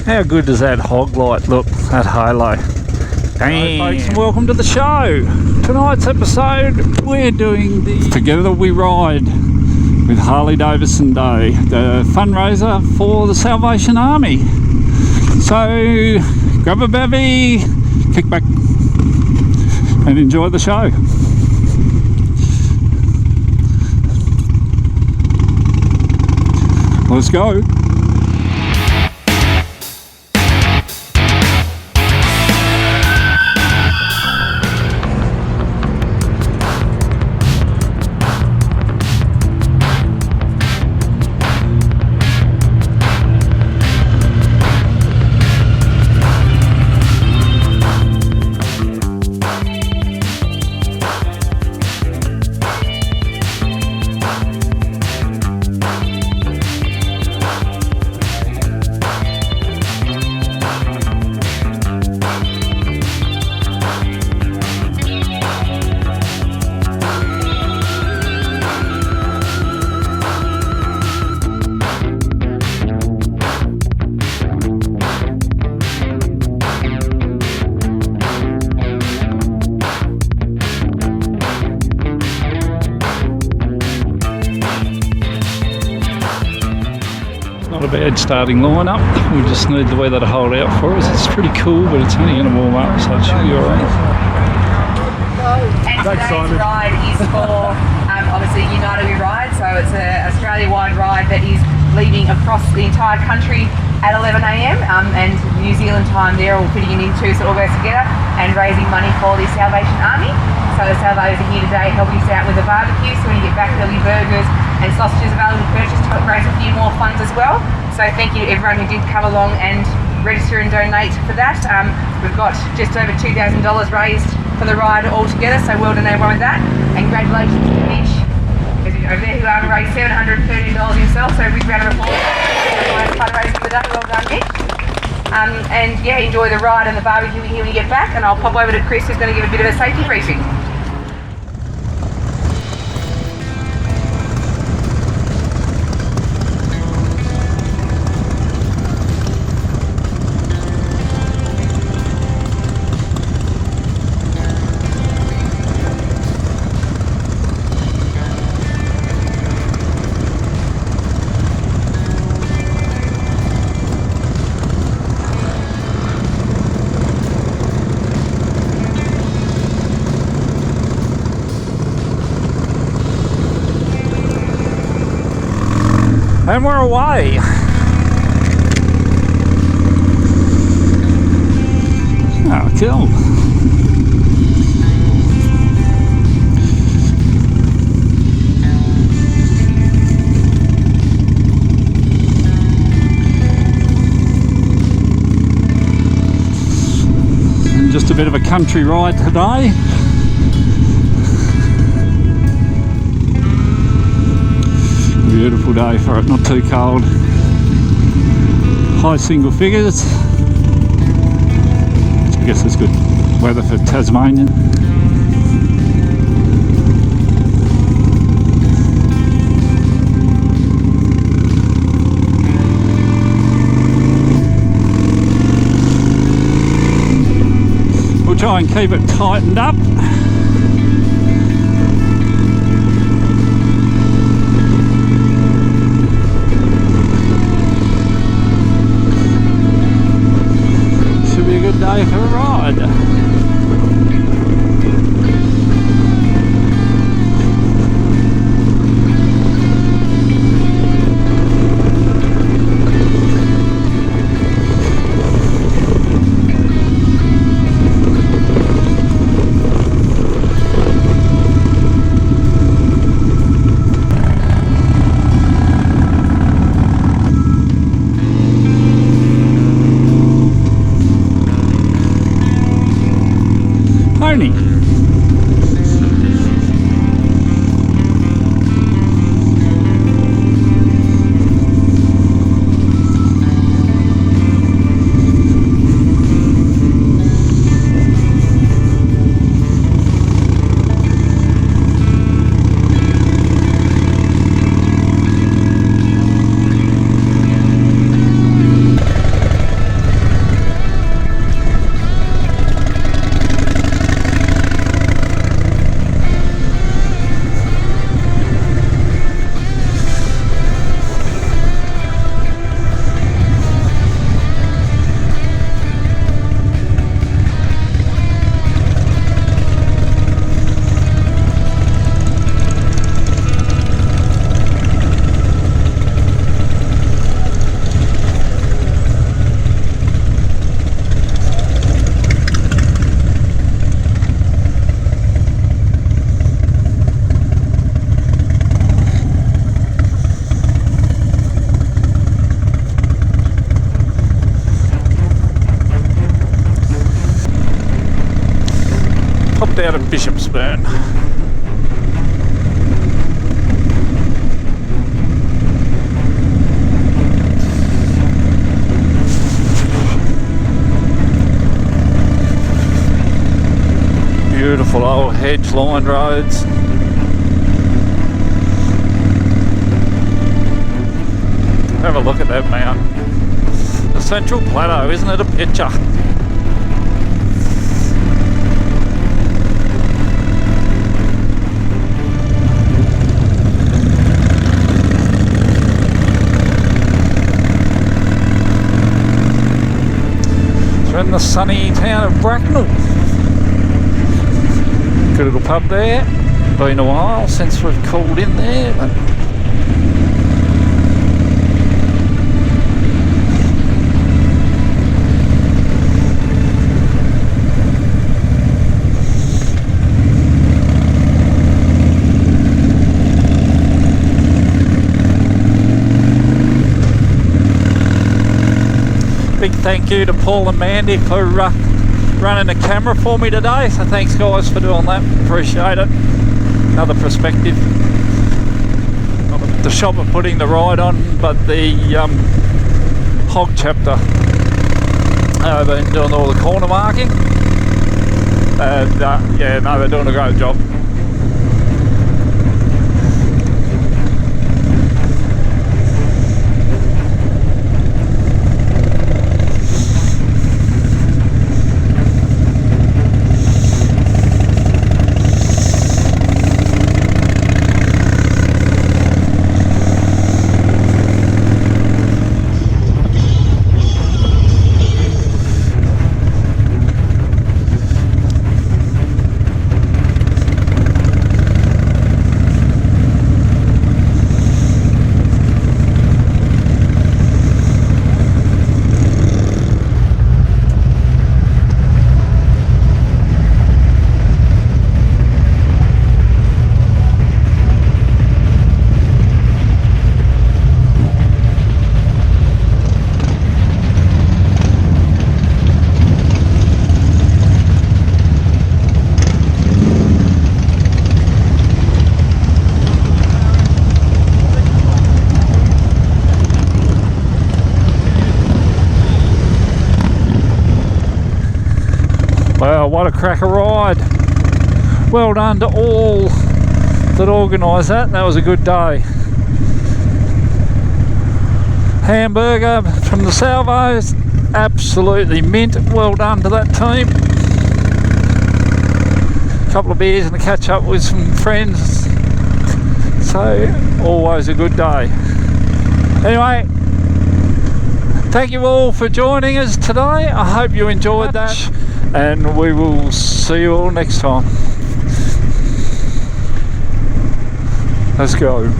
How good does that hog light look, that halo? Hey folks, and welcome to the show. Tonight's episode, we're doing the Together We Ride with Harley Davidson Day, the fundraiser for the Salvation Army. So grab a bevy, kick back and enjoy the show. Let's go. Not a bad starting lineup. We just need the weather to hold out for us. It's pretty cool, but it's only going to warm up, so it should be alright. And today's ride is for obviously United We Ride, so it's an Australia-wide ride that is leaving across the entire country at 11 AM and New Zealand time there, all fitting in two, so it all goes together, and raising money for the Salvation Army. So the Salvos are here today helping us out with a barbecue, so when you get back there'll be burgers and sausages available to purchase to raise a few more funds as well. So thank you to everyone who did come along and register and donate for that. We've got just over $2,000 raised for the ride altogether, so well done everyone with that. And congratulations to Mitch over there who raised $713 himself, so a big round of applause. Fundraising for the day, well done Mitch. And yeah, enjoy the ride and the barbecue here when you get back, and I'll pop over to Chris who's going to give a bit of a safety briefing. And we're away. Oh, cool. And just a bit of a country ride today. Beautiful day for it, not too cold. High single figures. I guess it's good weather for Tasmania. We'll try and keep it tightened up. Day for a ride. out of Bishopsburn. Beautiful old hedge-lined roads. Have a look at that mountain. The Central Plateau, isn't it a picture? We're in the sunny town of Bracknell. Good little pub there. Been a while since we've called in there, but big thank you to Paul and Mandy for running the camera for me today, so thanks guys for doing that, appreciate it. Another perspective. Not the shop of putting the ride on, but the hog chapter. I've been doing all the corner marking, and yeah, no, they're doing a great job. Wow, what a cracker ride. Well done to all that organised that. That was a good day. Hamburger from the Salvos, absolutely mint. Well done to that team. A couple of beers and a catch up with some friends. So, always a good day. Anyway, thank you all for joining us today. I hope you enjoyed that, and we will see you all next time. Let's go.